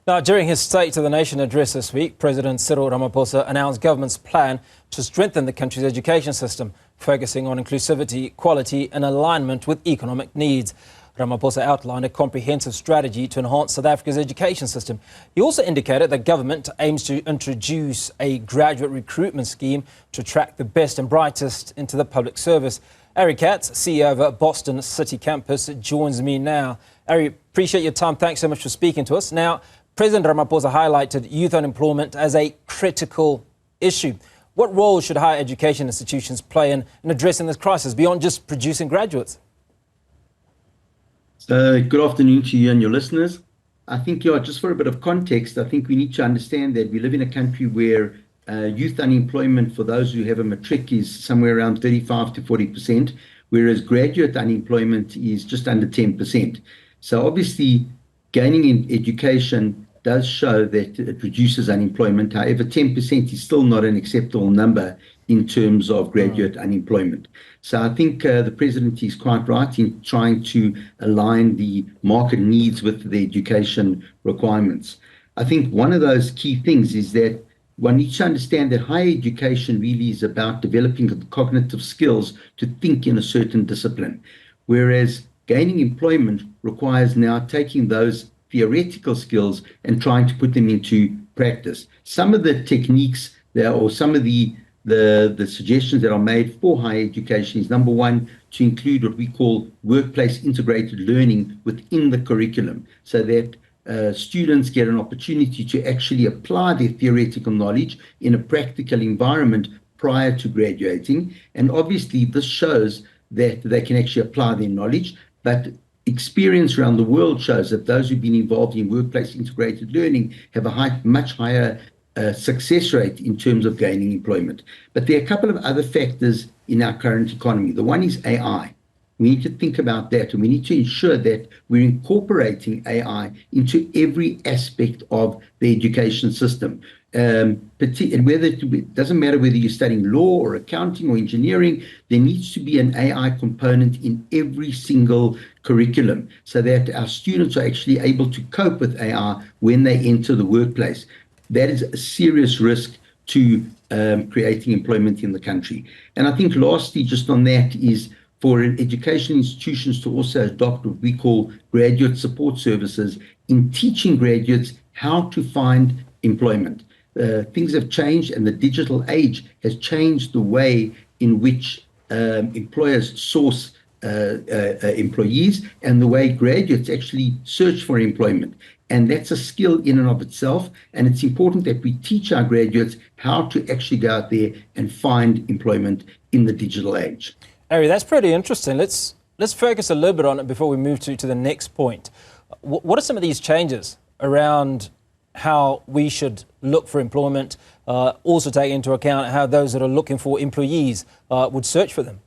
Now, during his State of the Nation address this week, President Cyril Ramaphosa announced government's plan to strengthen the country's education system, focusing on inclusivity, equality and alignment with economic needs. Ramaphosa outlined a comprehensive strategy to enhance South Africa's education system. He also indicated that government aims to introduce a graduate recruitment scheme to attract the best and brightest into the public service. Ari Katz, CEO of Boston City Campus, joins me now. Ari, appreciate your time. Thanks so much for speaking to us. Now, President Ramaphosa highlighted youth unemployment as a critical issue. What role should higher education institutions play in addressing this crisis beyond just producing graduates? Good afternoon to you and your listeners. I think, just for a bit of context, I think we need to understand that we live in a country where youth unemployment for those who have a matric is somewhere around 35 to 40%, whereas graduate unemployment is just under 10%. So obviously, gaining in education does show that it reduces unemployment. However, 10% is still not an acceptable number in terms of graduate unemployment. So I think the president is quite right in trying to align the market needs with the education requirements. I think one of those key things is that one needs to understand that higher education really is about developing the cognitive skills to think in a certain discipline, whereas gaining employment requires now taking those theoretical skills and trying to put them into practice. Some of the techniques there, or some of the suggestions that are made for higher education is, number one, to include what we call workplace integrated learning within the curriculum, so that students get an opportunity to actually apply their theoretical knowledge in a practical environment prior to graduating. And obviously this shows that they can actually apply their knowledge, but experience around the world shows that those who've been involved in workplace integrated learning have a much higher success rate in terms of gaining employment. But there are a couple of other factors in our current economy. The one is AI. We need to think about that, and we need to ensure that we're incorporating AI into every aspect of the education system. And it doesn't matter whether you're studying law or accounting or engineering, there needs to be an AI component in every single curriculum so that our students are actually able to cope with AI when they enter the workplace. That is a serious risk to creating employment in the country. And I think lastly, just on that, is for education institutions to also adopt what we call graduate support services in teaching graduates how to find employment. Things have changed, and the digital age has changed the way in which employers source employees and the way graduates actually search for employment. And that's a skill in and of itself. And it's important that we teach our graduates how to actually go out there and find employment in the digital age. Ari, that's pretty interesting. Let's focus a little bit on it before we move to the next point. What are some of these changes around how we should look for employment, also take into account how those that are looking for employees would search for them?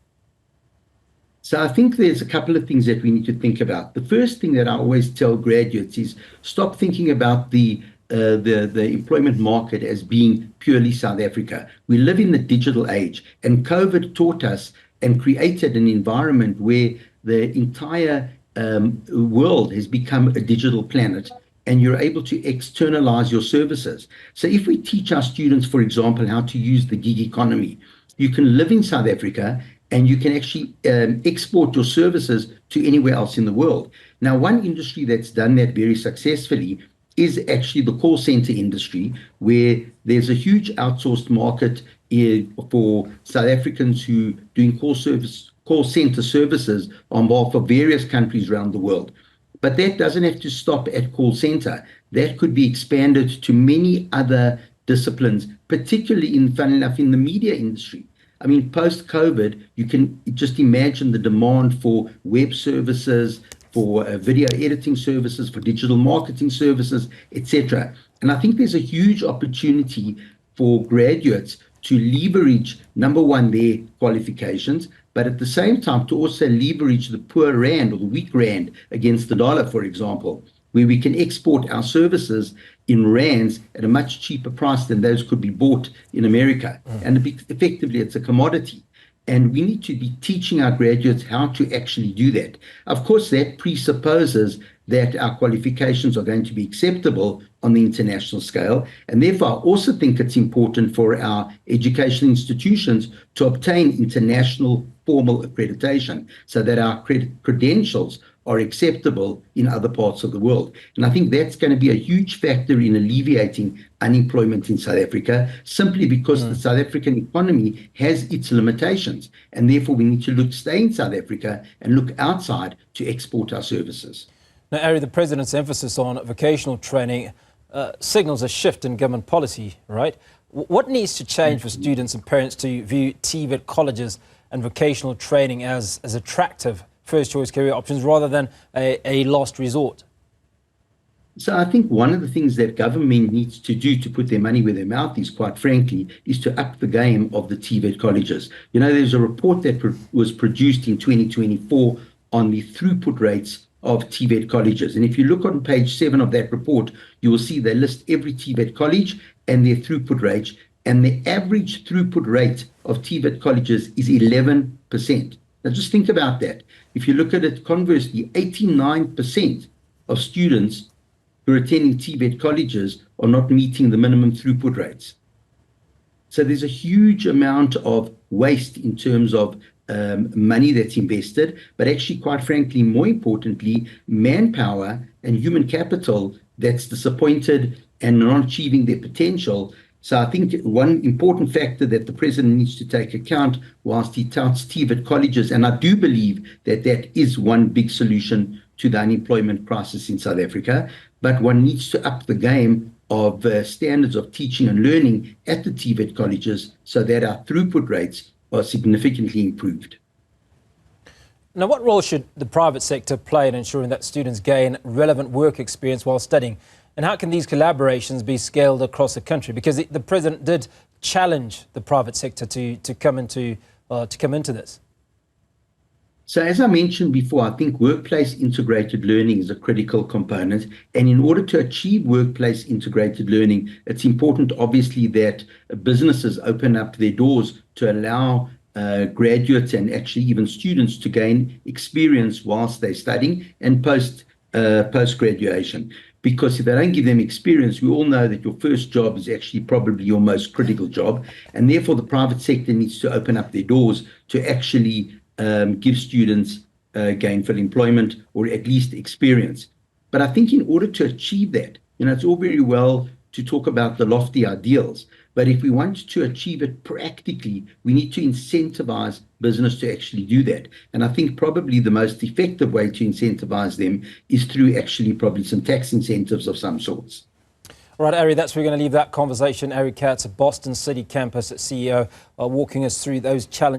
So I think there's a couple of things that we need to think about. The first thing that I always tell graduates is stop thinking about the employment market as being purely South Africa. We live in the digital age, and COVID taught us and created an environment where the entire world has become a digital planet, and you're able to externalize your services. So if we teach our students, for example, how to use the gig economy, you can live in South Africa and you can actually export your services to anywhere else in the world. Now, one industry that's done that very successfully is actually the call center industry, where there's a huge outsourced market for South Africans who doing call center services on behalf of various countries around the world. But that doesn't have to stop at call center. That could be expanded to many other disciplines, particularly funnily enough, in the media industry. I mean, post-COVID, you can just imagine the demand for web services, for video editing services, for digital marketing services, etc. And I think there's a huge opportunity for graduates to leverage, number one, their qualifications, but at the same time to also leverage the poor rand or the weak rand against the dollar, for example, where we can export our services in rands at a much cheaper price than those could be bought in America. And effectively, it's a commodity. And we need to be teaching our graduates how to actually do that. Of course, that presupposes that our qualifications are going to be acceptable on the international scale. And therefore, I also think it's important for our educational institutions to obtain international formal accreditation so that our credentials are acceptable in other parts of the world. And I think that's going to be a huge factor in alleviating unemployment in South Africa, simply because the South African economy has its limitations. And therefore, we need to stay in South Africa and look outside to export our services. Now, Ari, the President's emphasis on vocational training signals a shift in government policy, right? What needs to change for students and parents to view TVET colleges and vocational training as attractive first-choice career options rather than a last resort? So I think one of the things that government needs to do to put their money where their mouth is, quite frankly, is to up the game of the TVET colleges. You know, there's a report that was produced in 2024 on the throughput rates of TVET colleges. And if you look on page 7 of that report, you will see they list every TVET college and their throughput rate. And the average throughput rate of TVET colleges is 11%. Now just think about that. If you look at it conversely, 89% of students who are attending TVET colleges are not meeting the minimum throughput rates. So there's a huge amount of waste in terms of money that's invested, but actually, quite frankly, more importantly, manpower and human capital that's disappointed and not achieving their potential. So I think one important factor that the President needs to take account whilst he touts TVET colleges, and I do believe that that is one big solution to the unemployment crisis in South Africa, but one needs to up the game of standards of teaching and learning at the TVET colleges so that our throughput rates are significantly improved. Now, what role should the private sector play in ensuring that students gain relevant work experience while studying? And how can these collaborations be scaled across the country? Because the President did challenge the private sector to come into this. So as I mentioned before, I think workplace integrated learning is a critical component. And in order to achieve workplace integrated learning, it's important, obviously, that businesses open up their doors to allow graduates and actually even students to gain experience whilst they're studying and post-graduation. Because if they don't give them experience, we all know that your first job is actually probably your most critical job. And therefore, the private sector needs to open up their doors to actually give students gainful employment or at least experience. But I think in order to achieve that, it's all very well to talk about the lofty ideals, but if we want to achieve it practically, we need to incentivize business to actually do that. And I think probably the most effective way to incentivize them is through actually probably some tax incentives of some sorts. All right, Ari, that's where we're going to leave that conversation. Ari Katz, Boston City Campus CEO, walking us through those challenges.